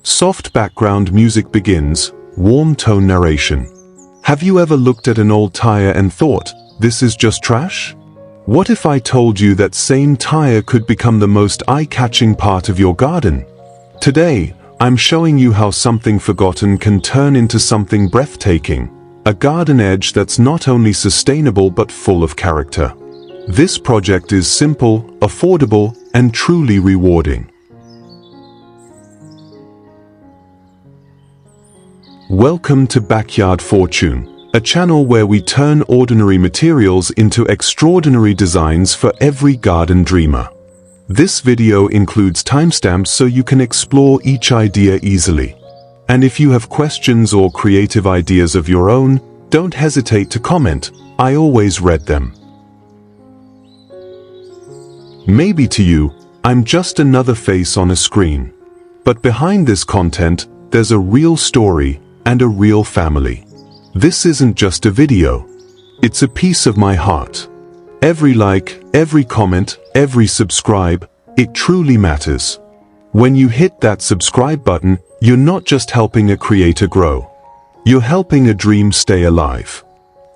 Soft background music begins, warm tone narration. Have you ever looked at an old tire and thought, this is just trash? What if I told you that same tire could become the most eye-catching part of your garden? Today, I'm showing you how something forgotten can turn into something breathtaking, a garden edge that's not only sustainable but full of character. This project is simple, affordable, and truly rewarding. Welcome to Backyard Fortune, a channel where we turn ordinary materials into extraordinary designs for every garden dreamer. This video includes timestamps so you can explore each idea easily. And if you have questions or creative ideas of your own, don't hesitate to comment. I always read them. Maybe to you, I'm just another face on a screen. But behind this content, there's a real story and a real family. This isn't just a video. It's a piece of my heart. Every like, every comment, every subscribe, it truly matters. When you hit that subscribe button, you're not just helping a creator grow. You're helping a dream stay alive.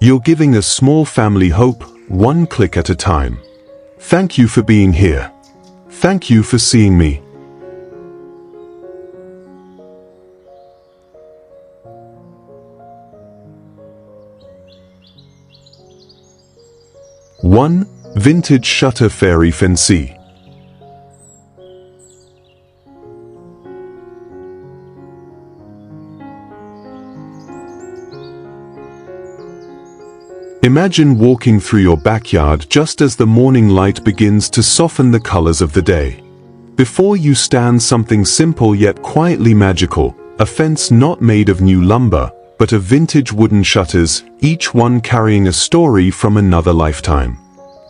You're giving a small family hope, one click at a time. Thank you for being here. Thank you for seeing me. One, vintage shutter fairy fancy. Imagine walking through your backyard just as the morning light begins to soften the colors of the day. Before you stands something simple yet quietly magical, a fence not made of new lumber, but of vintage wooden shutters, each one carrying a story from another lifetime.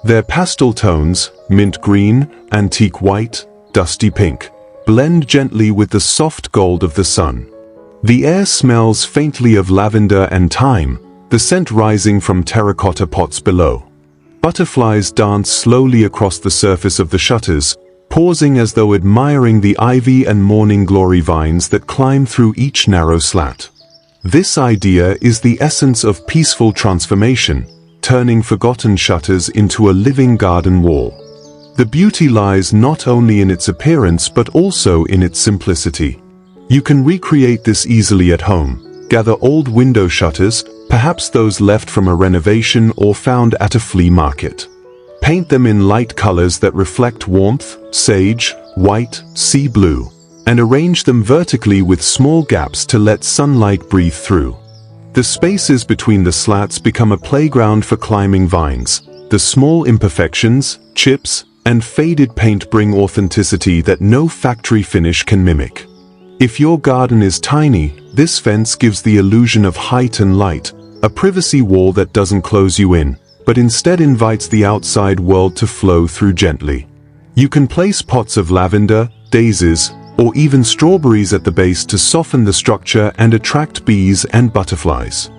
Their pastel tones, mint green, antique white, dusty pink, blend gently with the soft gold of the sun. The air smells faintly of lavender and thyme, the scent rising from terracotta pots below. Butterflies dance slowly across the surface of the shutters, pausing as though admiring the ivy and morning glory vines that climb through each narrow slat. This idea is the essence of peaceful transformation, turning forgotten shutters into a living garden wall. The beauty lies not only in its appearance but also in its simplicity. You can recreate this easily at home. Gather old window shutters, perhaps those left from a renovation or found at a flea market. Paint them in light colors that reflect warmth, sage, white, sea blue, and arrange them vertically with small gaps to let sunlight breathe through. The spaces between the slats become a playground for climbing vines. The small imperfections, chips, and faded paint bring authenticity that no factory finish can mimic. If your garden is tiny, this fence gives the illusion of height and light, a privacy wall that doesn't close you in, but instead invites the outside world to flow through gently. You can place pots of lavender, daisies, or even strawberries at the base to soften the structure and attract bees and butterflies.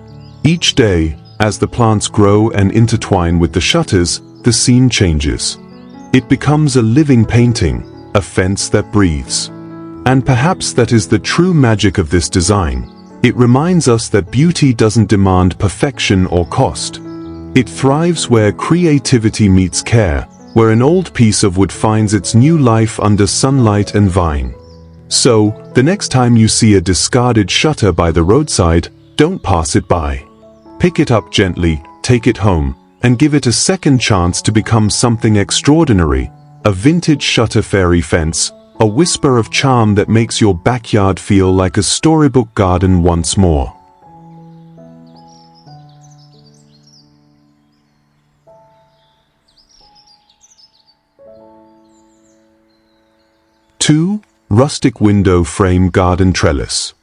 Each day, as the plants grow and intertwine with the shutters, the scene changes. It becomes a living painting, a fence that breathes. And perhaps that is the true magic of this design. It reminds us that beauty doesn't demand perfection or cost. It thrives where creativity meets care, where an old piece of wood finds its new life under sunlight and vine. So, the next time you see a discarded shutter by the roadside, don't pass it by. Pick it up gently, take it home, and give it a second chance to become something extraordinary, a vintage shutter fairy fence, a whisper of charm that makes your backyard feel like a storybook garden once more. Two, rustic window frame garden trellis.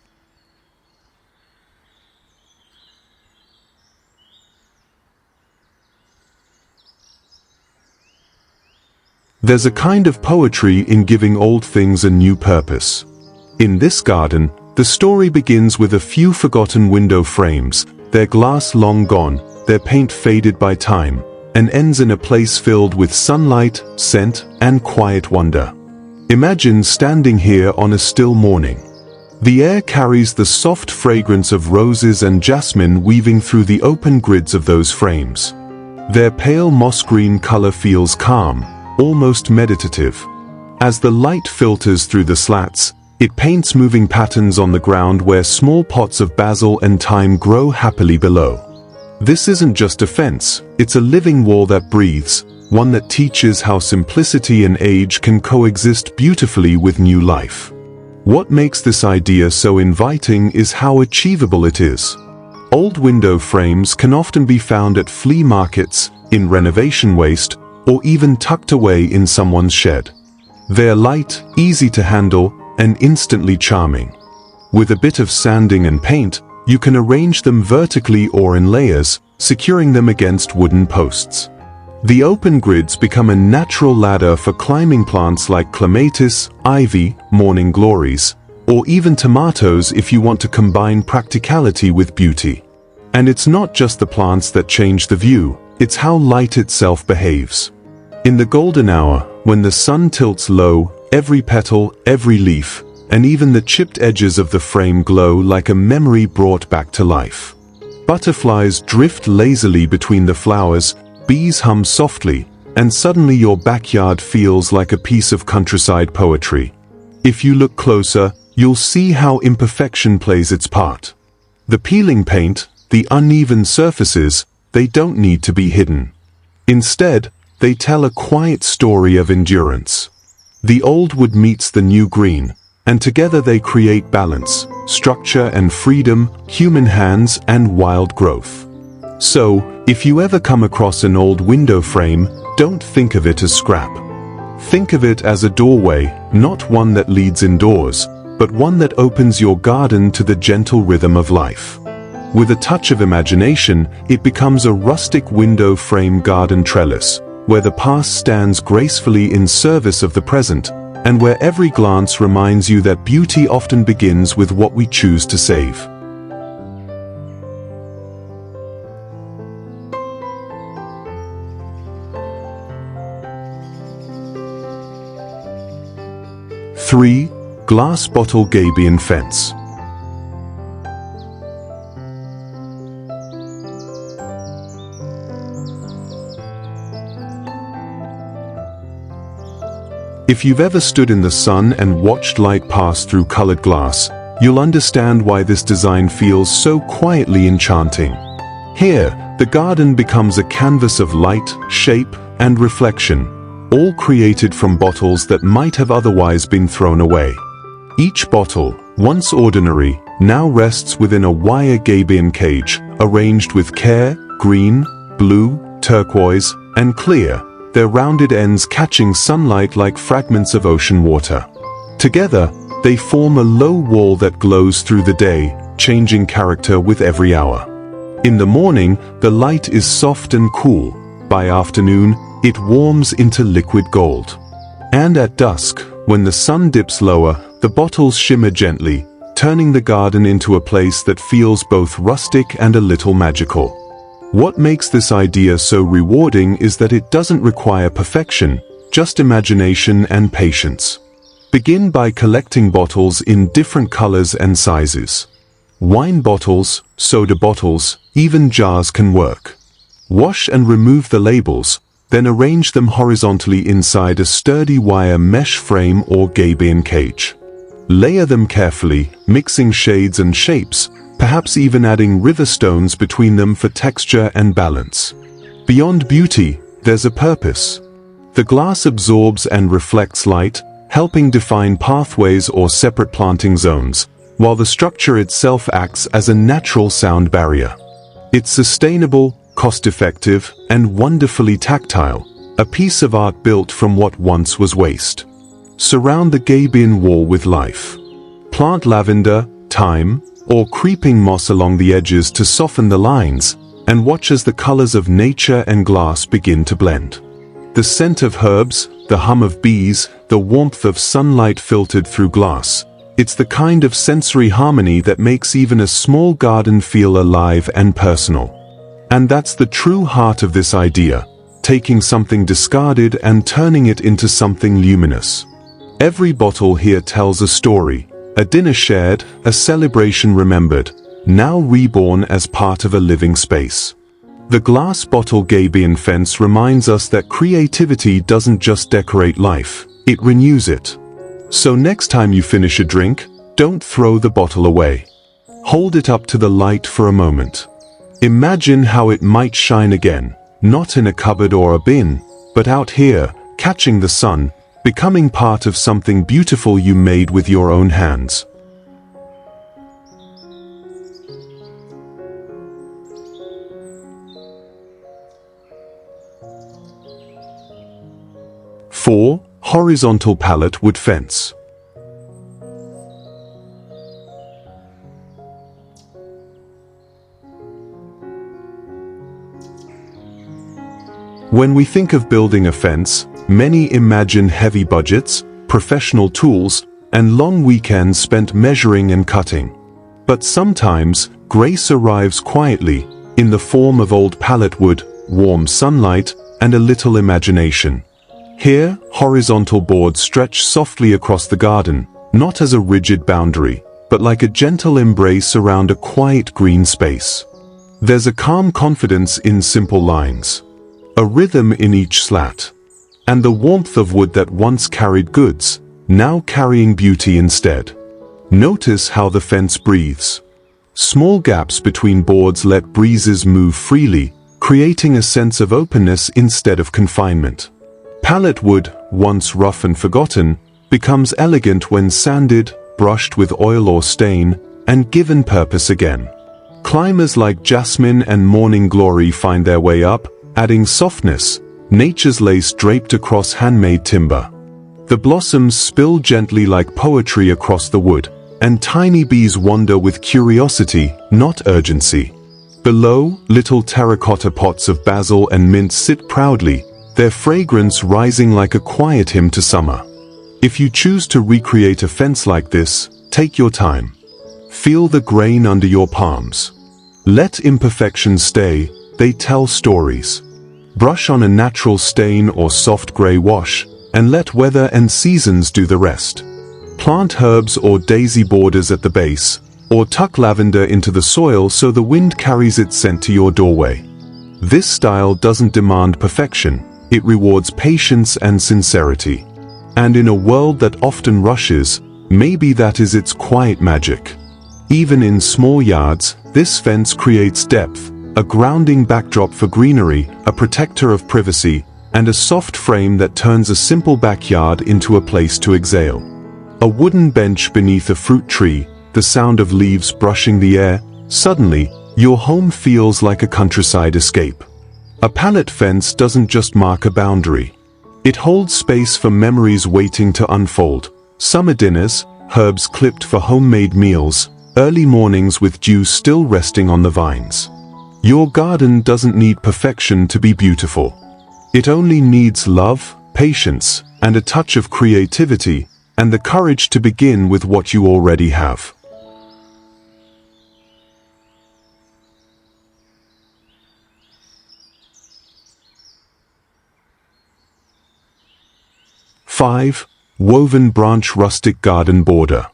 There's a kind of poetry in giving old things a new purpose. In this garden, the story begins with a few forgotten window frames, their glass long gone, their paint faded by time, and ends in a place filled with sunlight, scent, and quiet wonder. Imagine standing here on a still morning. The air carries the soft fragrance of roses and jasmine weaving through the open grids of those frames. Their pale moss-green color feels calm, almost meditative. As the light filters through the slats, it paints moving patterns on the ground where small pots of basil and thyme grow happily below. This isn't just a fence, it's a living wall that breathes, one that teaches how simplicity and age can coexist beautifully with new life. What makes this idea so inviting is how achievable it is. Old window frames can often be found at flea markets, in renovation waste, or even tucked away in someone's shed. They're light, easy to handle, and instantly charming. With a bit of sanding and paint, you can arrange them vertically or in layers, securing them against wooden posts. The open grids become a natural ladder for climbing plants like clematis, ivy, morning glories, or even tomatoes if you want to combine practicality with beauty. And it's not just the plants that change the view, it's how light itself behaves. In the golden hour, when the sun tilts low, every petal, every leaf, and even the chipped edges of the frame glow like a memory brought back to life. Butterflies drift lazily between the flowers, bees hum softly, and suddenly your backyard feels like a piece of countryside poetry. If you look closer, you'll see how imperfection plays its part. The peeling paint, the uneven surfaces, they don't need to be hidden. Instead, they tell a quiet story of endurance. The old wood meets the new green, and together they create balance, structure and freedom, human hands and wild growth. So, if you ever come across an old window frame, don't think of it as scrap. Think of it as a doorway, not one that leads indoors, but one that opens your garden to the gentle rhythm of life. With a touch of imagination, it becomes a rustic window frame garden trellis, where the past stands gracefully in service of the present, and where every glance reminds you that beauty often begins with what we choose to save. Three, glass bottle gabion fence. If you've ever stood in the sun and watched light pass through colored glass, you'll understand why this design feels so quietly enchanting. Here, the garden becomes a canvas of light, shape, and reflection, all created from bottles that might have otherwise been thrown away. Each bottle, once ordinary, now rests within a wire gabion cage, arranged with care, green, blue, turquoise, and clear, their rounded ends catching sunlight like fragments of ocean water. Together, they form a low wall that glows through the day, changing character with every hour. In the morning, the light is soft and cool. By afternoon, it warms into liquid gold. And at dusk, when the sun dips lower, the bottles shimmer gently, turning the garden into a place that feels both rustic and a little magical. What makes this idea so rewarding is that it doesn't require perfection, just imagination and patience. Begin by collecting bottles in different colors and sizes. Wine bottles, soda bottles, even jars can work. Wash and remove the labels, then arrange them horizontally inside a sturdy wire mesh frame or gabion cage. Layer them carefully, mixing shades and shapes, perhaps even adding river stones between them for texture and balance. Beyond beauty, there's a purpose. The glass absorbs and reflects light, helping define pathways or separate planting zones, while the structure itself acts as a natural sound barrier. It's sustainable, cost-effective, and wonderfully tactile, a piece of art built from what once was waste. Surround the gabion wall with life. Plant lavender, thyme, or creeping moss along the edges to soften the lines, and watch as the colors of nature and glass begin to blend. The scent of herbs, the hum of bees, the warmth of sunlight filtered through glass. It's the kind of sensory harmony that makes even a small garden feel alive and personal. And that's the true heart of this idea, taking something discarded and turning it into something luminous. Every bottle here tells a story, A dinner shared, a celebration remembered, now reborn as part of a living space. The glass bottle gabion fence reminds us that creativity doesn't just decorate life, it renews it. So next time you finish a drink, don't throw the bottle away. Hold it up to the light for a moment. Imagine how it might shine again, not in a cupboard or a bin, but out here, catching the sun, becoming part of something beautiful you made with your own hands. Four, horizontal pallet wood fence. When we think of building a fence, many imagine heavy budgets, professional tools, and long weekends spent measuring and cutting. But sometimes, grace arrives quietly, in the form of old pallet wood, warm sunlight, and a little imagination. Here, horizontal boards stretch softly across the garden, not as a rigid boundary, but like a gentle embrace around a quiet green space. There's a calm confidence in simple lines, a rhythm in each slat, and the warmth of wood that once carried goods, now carrying beauty instead. Notice how the fence breathes. Small gaps between boards let breezes move freely, creating a sense of openness instead of confinement. Pallet wood, once rough and forgotten, becomes elegant when sanded, brushed with oil or stain, and given purpose again. Climbers like jasmine and morning glory find their way up, adding softness, nature's lace draped across handmade timber. The blossoms spill gently like poetry across the wood, and tiny bees wander with curiosity, not urgency. Below, little terracotta pots of basil and mint sit proudly, their fragrance rising like a quiet hymn to summer. If you choose to recreate a fence like this, take your time. Feel the grain under your palms. Let imperfections stay, they tell stories. Brush on a natural stain or soft gray wash, and let weather and seasons do the rest. Plant herbs or daisy borders at the base, or tuck lavender into the soil so the wind carries its scent to your doorway. This style doesn't demand perfection, it rewards patience and sincerity. And in a world that often rushes, maybe that is its quiet magic. Even in small yards, this fence creates depth, a grounding backdrop for greenery, a protector of privacy, and a soft frame that turns a simple backyard into a place to exhale. A wooden bench beneath a fruit tree, the sound of leaves brushing the air, suddenly, your home feels like a countryside escape. A pallet fence doesn't just mark a boundary. It holds space for memories waiting to unfold. Summer dinners, herbs clipped for homemade meals, early mornings with dew still resting on the vines. Your garden doesn't need perfection to be beautiful. It only needs love, patience, and a touch of creativity, and the courage to begin with what you already have. Five, woven branch rustic garden border.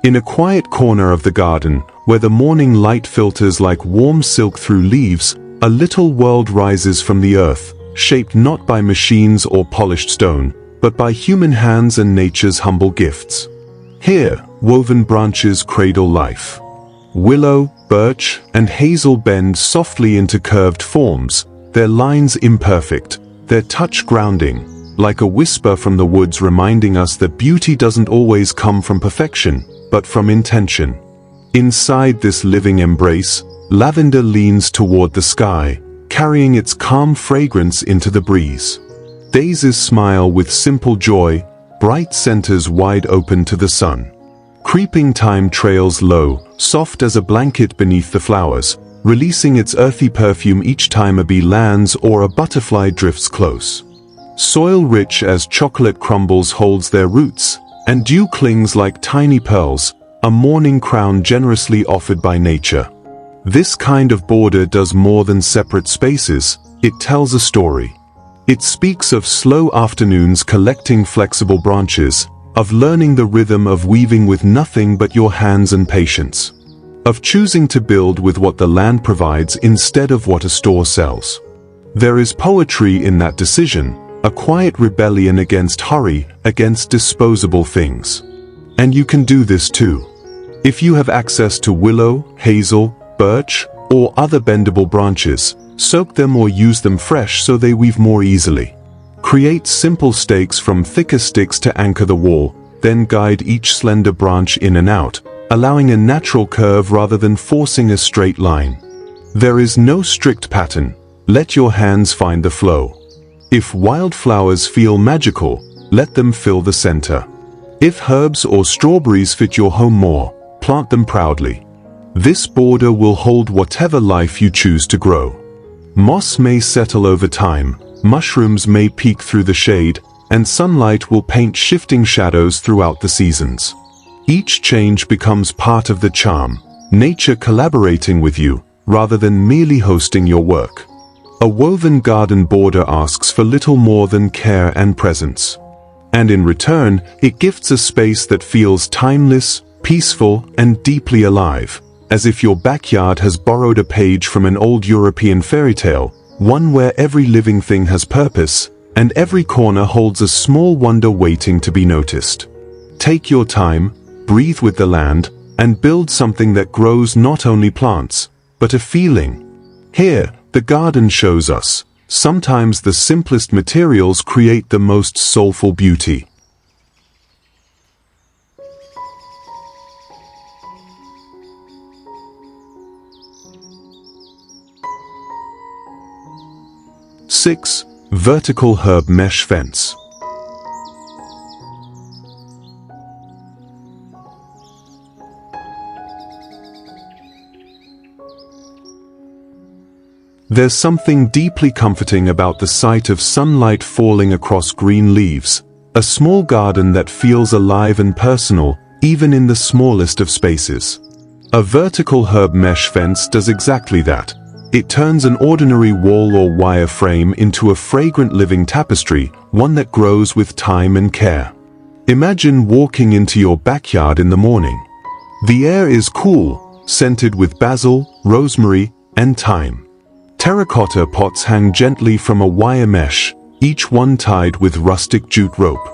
In a quiet corner of the garden, where the morning light filters like warm silk through leaves, a little world rises from the earth, shaped not by machines or polished stone, but by human hands and nature's humble gifts. Here, woven branches cradle life. Willow, birch, and hazel bend softly into curved forms, their lines imperfect, their touch grounding, like a whisper from the woods reminding us that beauty doesn't always come from perfection, but from intention. Inside this living embrace, lavender leans toward the sky, carrying its calm fragrance into the breeze. Daisies smile with simple joy, bright centers wide open to the sun. Creeping thyme trails low, soft as a blanket beneath the flowers, releasing its earthy perfume each time a bee lands or a butterfly drifts close. Soil rich as chocolate crumbles holds their roots, and dew clings like tiny pearls, a morning crown generously offered by nature. This kind of border does more than separate spaces, it tells a story. It speaks of slow afternoons collecting flexible branches, of learning the rhythm of weaving with nothing but your hands and patience, of choosing to build with what the land provides instead of what a store sells. There is poetry in that decision, a quiet rebellion against hurry, against disposable things. And you can do this too. If you have access to willow, hazel, birch, or other bendable branches, soak them or use them fresh so they weave more easily. Create simple stakes from thicker sticks to anchor the wall, then guide each slender branch in and out, allowing a natural curve rather than forcing a straight line. There is no strict pattern. Let your hands find the flow. If wildflowers feel magical, let them fill the center. If herbs or strawberries fit your home more, plant them proudly. This border will hold whatever life you choose to grow. Moss may settle over time, mushrooms may peek through the shade, and sunlight will paint shifting shadows throughout the seasons. Each change becomes part of the charm, nature collaborating with you, rather than merely hosting your work. A woven garden border asks for little more than care and presence. And in return, it gifts a space that feels timeless, peaceful, and deeply alive, as if your backyard has borrowed a page from an old European fairy tale, one where every living thing has purpose, and every corner holds a small wonder waiting to be noticed. Take your time, breathe with the land, and build something that grows not only plants, but a feeling. Here, the garden shows us, sometimes the simplest materials create the most soulful beauty. Six, vertical herb mesh fence. There's something deeply comforting about the sight of sunlight falling across green leaves, a small garden that feels alive and personal, even in the smallest of spaces. A vertical herb mesh fence does exactly that. It turns an ordinary wall or wire frame into a fragrant living tapestry, one that grows with time and care. Imagine walking into your backyard in the morning. The air is cool, scented with basil, rosemary, and thyme. Terracotta pots hang gently from a wire mesh, each one tied with rustic jute rope.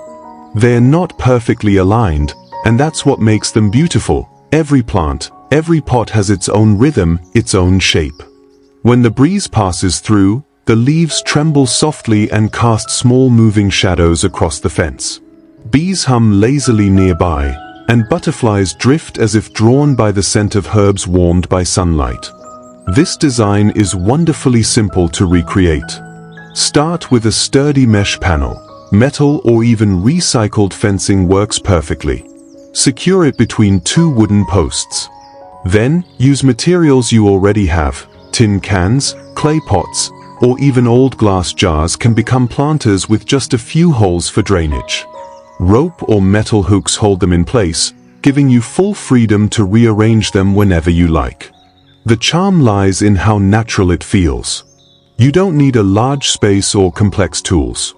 They're not perfectly aligned, and that's what makes them beautiful. Every plant, every pot has its own rhythm, its own shape. When the breeze passes through, the leaves tremble softly and cast small moving shadows across the fence. Bees hum lazily nearby, and butterflies drift as if drawn by the scent of herbs warmed by sunlight. This design is wonderfully simple to recreate. Start with a sturdy mesh panel. Metal or even recycled fencing works perfectly. Secure it between two wooden posts. Then, use materials you already have. Tin cans, clay pots, or even old glass jars can become planters with just a few holes for drainage. Rope or metal hooks hold them in place, giving you full freedom to rearrange them whenever you like. The charm lies in how natural it feels. You don't need a large space or complex tools.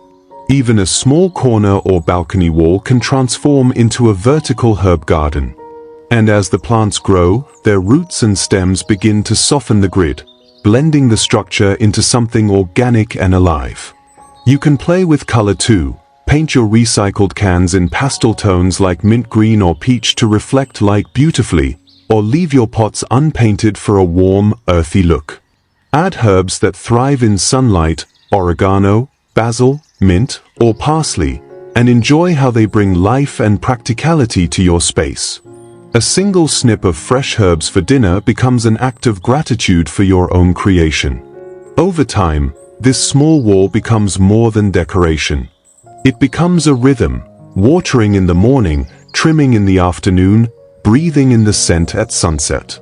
Even a small corner or balcony wall can transform into a vertical herb garden. And as the plants grow, their roots and stems begin to soften the grid, blending the structure into something organic and alive. You can play with color too. Paint your recycled cans in pastel tones like mint green or peach to reflect light beautifully, or leave your pots unpainted for a warm, earthy look. Add herbs that thrive in sunlight, oregano, basil, mint, or parsley, and enjoy how they bring life and practicality to your space. A single snip of fresh herbs for dinner becomes an act of gratitude for your own creation. Over time, this small wall becomes more than decoration. It becomes a rhythm, watering in the morning, trimming in the afternoon, breathing in the scent at sunset.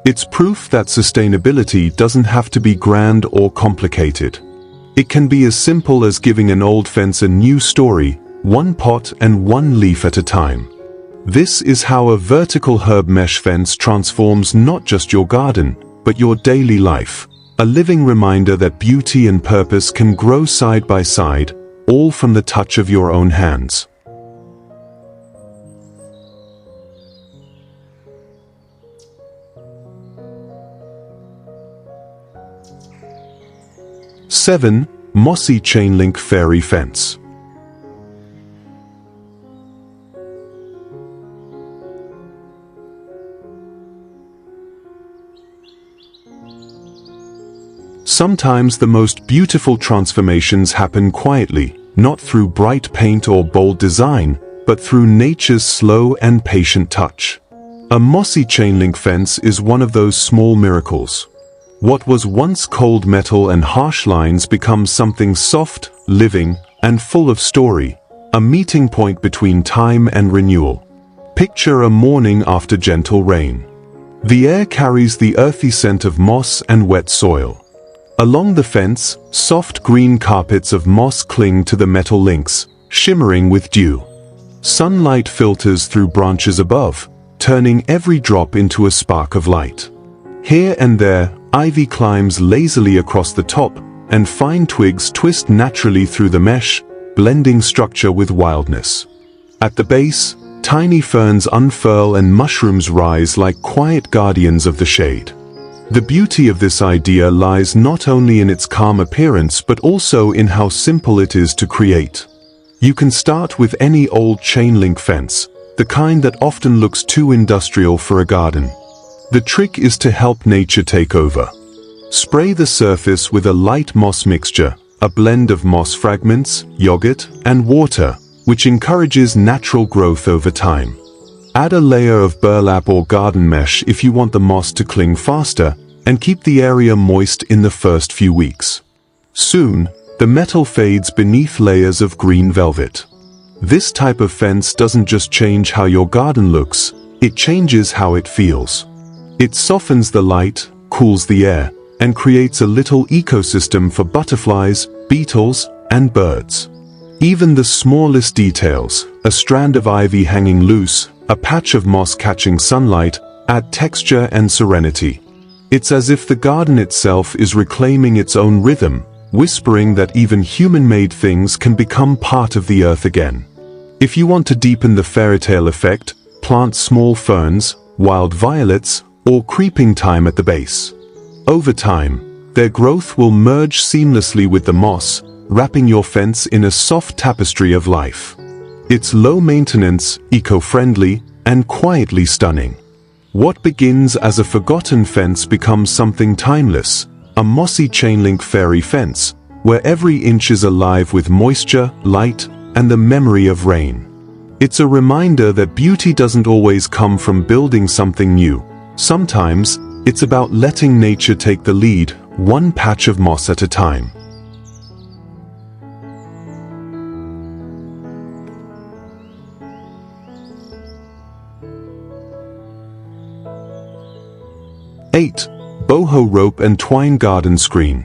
It's proof that sustainability doesn't have to be grand or complicated. It can be as simple as giving an old fence a new story, one pot and one leaf at a time. This is how a vertical herb mesh fence transforms not just your garden, but your daily life, a living reminder that beauty and purpose can grow side by side, all from the touch of your own hands. Seven, mossy chain link fairy fence. Sometimes the most beautiful transformations happen quietly, not through bright paint or bold design, but through nature's slow and patient touch. A mossy chain link fence is one of those small miracles. What was once cold metal and harsh lines becomes something soft, living, and full of story, a meeting point between time and renewal. Picture a morning after gentle rain. The air carries the earthy scent of moss and wet soil. Along the fence, soft green carpets of moss cling to the metal links, shimmering with dew. Sunlight filters through branches above, turning every drop into a spark of light. Here and there, ivy climbs lazily across the top, and fine twigs twist naturally through the mesh, blending structure with wildness. At the base, tiny ferns unfurl and mushrooms rise like quiet guardians of the shade. The beauty of this idea lies not only in its calm appearance but also in how simple it is to create. You can start with any old chain link fence, the kind that often looks too industrial for a garden. The trick is to help nature take over. Spray the surface with a light moss mixture, a blend of moss fragments, yogurt, and water, which encourages natural growth over time. Add a layer of burlap or garden mesh if you want the moss to cling faster, and keep the area moist in the first few weeks. Soon, the metal fades beneath layers of green velvet. This type of fence doesn't just change how your garden looks, it changes how it feels. It softens the light, cools the air, and creates a little ecosystem for butterflies, beetles, and birds. Even the smallest details, a strand of ivy hanging loose, a patch of moss catching sunlight, add texture and serenity. It's as if the garden itself is reclaiming its own rhythm, whispering that even human-made things can become part of the earth again. If you want to deepen the fairytale effect, plant small ferns, wild violets, or creeping thyme at the base. Over time, their growth will merge seamlessly with the moss, wrapping your fence in a soft tapestry of life. It's low maintenance, eco-friendly, and quietly stunning. What begins as a forgotten fence becomes something timeless, a mossy chain link fairy fence, where every inch is alive with moisture, light, and the memory of rain. It's a reminder that beauty doesn't always come from building something new. Sometimes, it's about letting nature take the lead, one patch of moss at a time. Eight, boho rope and twine garden screen.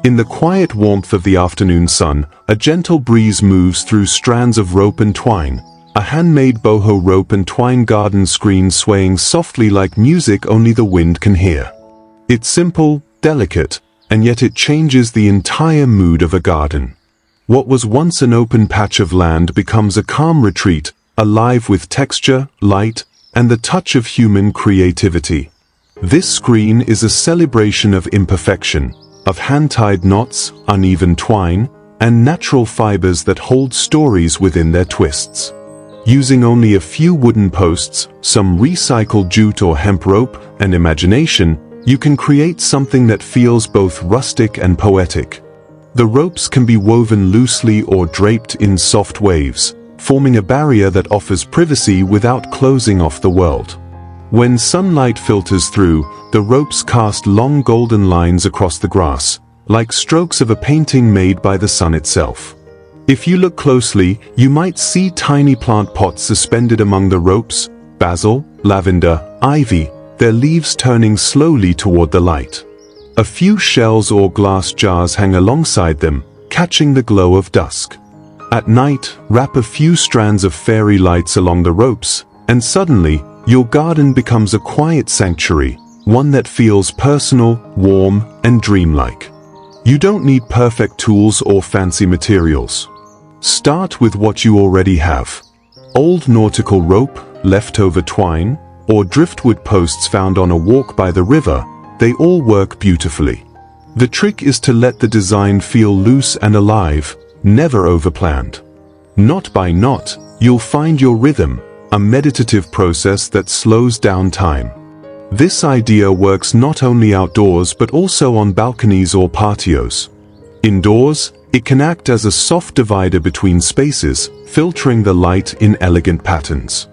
In the quiet warmth of the afternoon sun, a gentle breeze moves through strands of rope and twine, a handmade boho rope and twine garden screen swaying softly like music only the wind can hear. It's simple, delicate, and yet it changes the entire mood of a garden. What was once an open patch of land becomes a calm retreat, alive with texture, light, and the touch of human creativity. This screen is a celebration of imperfection, of hand-tied knots, uneven twine, and natural fibers that hold stories within their twists. Using only a few wooden posts, some recycled jute or hemp rope, and imagination, you can create something that feels both rustic and poetic. The ropes can be woven loosely or draped in soft waves, forming a barrier that offers privacy without closing off the world. When sunlight filters through, the ropes cast long golden lines across the grass, like strokes of a painting made by the sun itself. If you look closely, you might see tiny plant pots suspended among the ropes, basil, lavender, ivy, their leaves turning slowly toward the light. A few shells or glass jars hang alongside them, catching the glow of dusk. At night, wrap a few strands of fairy lights along the ropes, and suddenly, your garden becomes a quiet sanctuary, one that feels personal, warm, and dreamlike. You don't need perfect tools or fancy materials. Start with what you already have. Old nautical rope, leftover twine, or driftwood posts found on a walk by the river, they all work beautifully. The trick is to let the design feel loose and alive, never overplanned. Knot by knot, you'll find your rhythm, a meditative process that slows down time. This idea works not only outdoors but also on balconies or patios. Indoors, it can act as a soft divider between spaces, filtering the light in elegant patterns.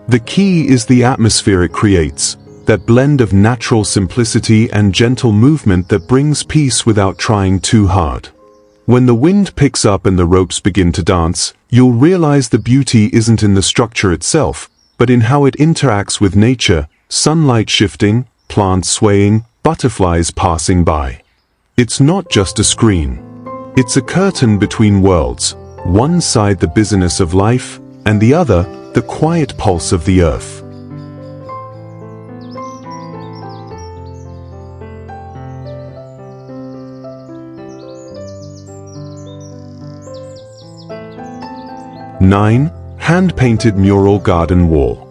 The key is the atmosphere it creates, that blend of natural simplicity and gentle movement that brings peace without trying too hard. When the wind picks up and the ropes begin to dance, you'll realize the beauty isn't in the structure itself, but in how it interacts with nature, sunlight shifting, plants swaying, butterflies passing by. It's not just a screen. It's a curtain between worlds, one side the busyness of life, and the other, the quiet pulse of the earth. Nine, hand-painted mural garden wall.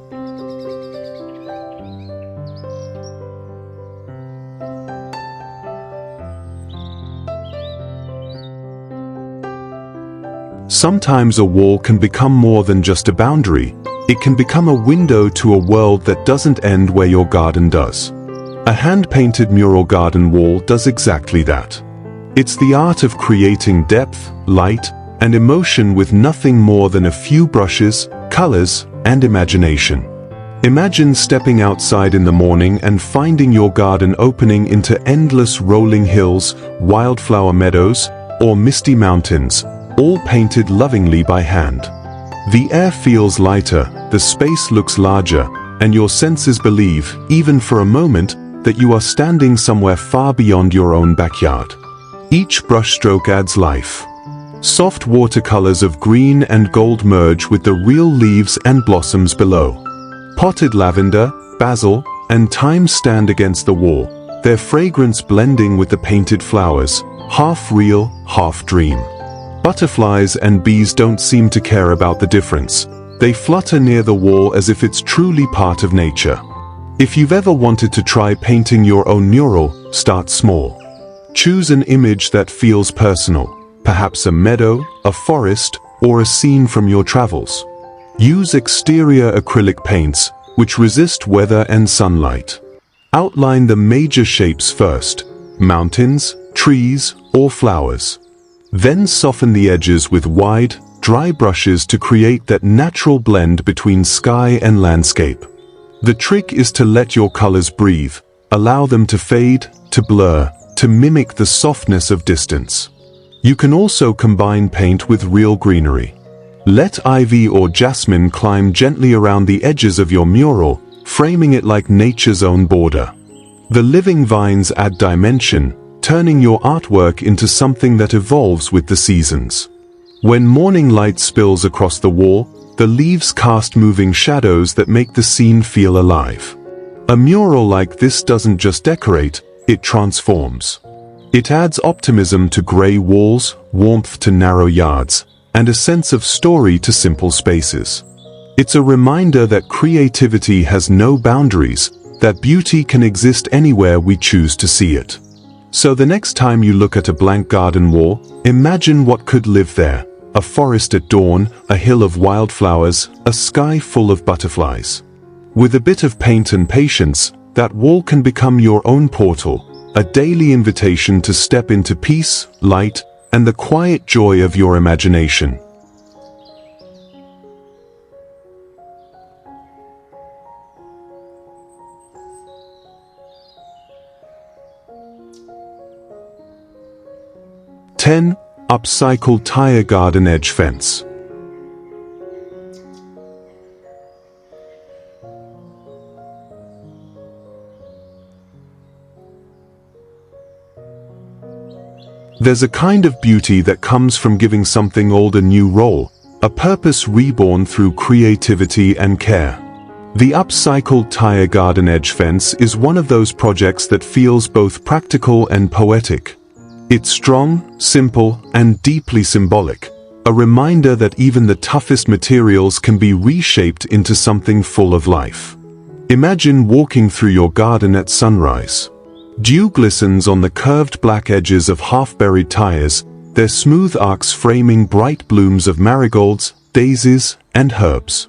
Sometimes a wall can become more than just a boundary. It can become a window to a world that doesn't end where your garden does. A hand-painted mural garden wall does exactly that. It's the art of creating depth, light, and emotion with nothing more than a few brushes, colors, and imagination. Imagine stepping outside in the morning and finding your garden opening into endless rolling hills, wildflower meadows, or misty mountains, all painted lovingly by hand. The air feels lighter, the space looks larger, and your senses believe, even for a moment, that you are standing somewhere far beyond your own backyard. Each brushstroke adds life. Soft watercolors of green and gold merge with the real leaves and blossoms below. Potted lavender, basil, and thyme stand against the wall, their fragrance blending with the painted flowers, half real, half dream. Butterflies and bees don't seem to care about the difference. They flutter near the wall as if it's truly part of nature. If you've ever wanted to try painting your own mural, start small. Choose an image that feels personal, perhaps a meadow, a forest, or a scene from your travels. Use exterior acrylic paints, which resist weather and sunlight. Outline the major shapes first, mountains, trees, or flowers. Then soften the edges with wide, dry brushes to create that natural blend between sky and landscape. The trick is to let your colors breathe, allow them to fade, to blur, to mimic the softness of distance. You can also combine paint with real greenery. Let ivy or jasmine climb gently around the edges of your mural, framing it like nature's own border. The living vines add dimension, turning your artwork into something that evolves with the seasons. When morning light spills across the wall, the leaves cast moving shadows that make the scene feel alive. A mural like this doesn't just decorate, it transforms. It adds optimism to gray walls, warmth to narrow yards, and a sense of story to simple spaces. It's a reminder that creativity has no boundaries, that beauty can exist anywhere we choose to see it. So the next time you look at a blank garden wall, imagine what could live there: a forest at dawn, a hill of wildflowers, a sky full of butterflies. With a bit of paint and patience, that wall can become your own portal, a daily invitation to step into peace, light, and the quiet joy of your imagination. Upcycled tire garden edge fence. There's a kind of beauty that comes from giving something old a new role, a purpose reborn through creativity and care. The upcycled tire garden edge fence is one of those projects that feels both practical and poetic. It's strong, simple, and deeply symbolic, a reminder that even the toughest materials can be reshaped into something full of life. Imagine walking through your garden at sunrise. Dew glistens on the curved black edges of half-buried tires, their smooth arcs framing bright blooms of marigolds, daisies, and herbs.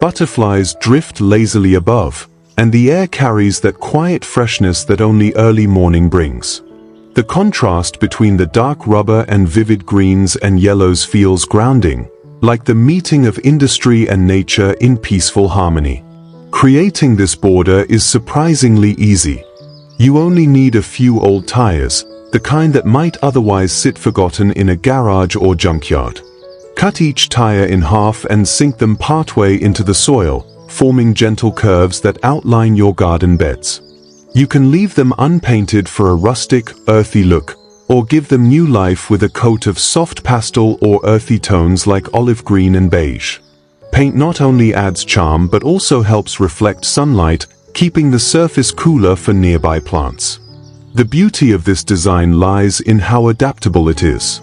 Butterflies drift lazily above, and the air carries that quiet freshness that only early morning brings. The contrast between the dark rubber and vivid greens and yellows feels grounding, like the meeting of industry and nature in peaceful harmony. Creating this border is surprisingly easy. You only need a few old tires, the kind that might otherwise sit forgotten in a garage or junkyard. Cut each tire in half and sink them partway into the soil, forming gentle curves that outline your garden beds. You can leave them unpainted for a rustic, earthy look, or give them new life with a coat of soft pastel or earthy tones like olive green and beige. Paint not only adds charm but also helps reflect sunlight, keeping the surface cooler for nearby plants. The beauty of this design lies in how adaptable it is.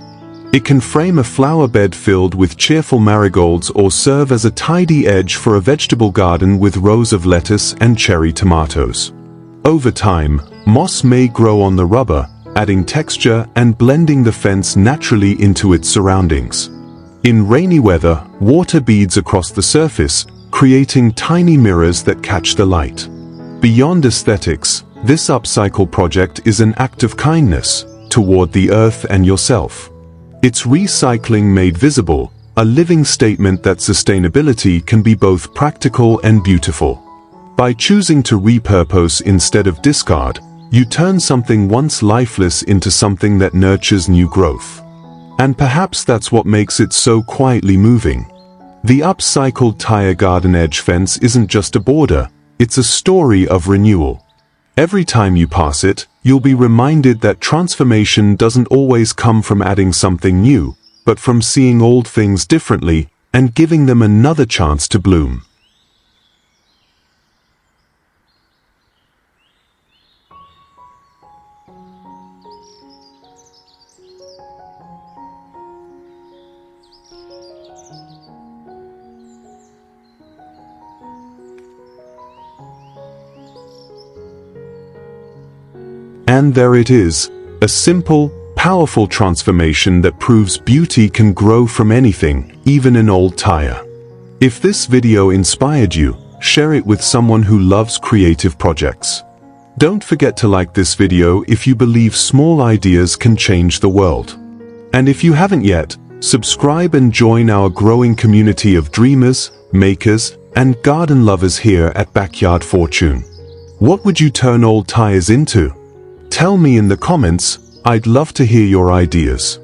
It can frame a flower bed filled with cheerful marigolds or serve as a tidy edge for a vegetable garden with rows of lettuce and cherry tomatoes. Over time, moss may grow on the rubber, adding texture and blending the fence naturally into its surroundings. In rainy weather, water beads across the surface, creating tiny mirrors that catch the light. Beyond aesthetics, this upcycle project is an act of kindness toward the earth and yourself. It's recycling made visible, a living statement that sustainability can be both practical and beautiful. By choosing to repurpose instead of discard, you turn something once lifeless into something that nurtures new growth. And perhaps that's what makes it so quietly moving. The upcycled tire garden edge fence isn't just a border, it's a story of renewal. Every time you pass it, you'll be reminded that transformation doesn't always come from adding something new, but from seeing old things differently and giving them another chance to bloom. And there it is, a simple, powerful transformation that proves beauty can grow from anything, even an old tire. If this video inspired you, share it with someone who loves creative projects. Don't forget to like this video if you believe small ideas can change the world. And if you haven't yet, subscribe and join our growing community of dreamers, makers, and garden lovers here at Backyard Fortune. What would you turn old tires into? Tell me in the comments, I'd love to hear your ideas.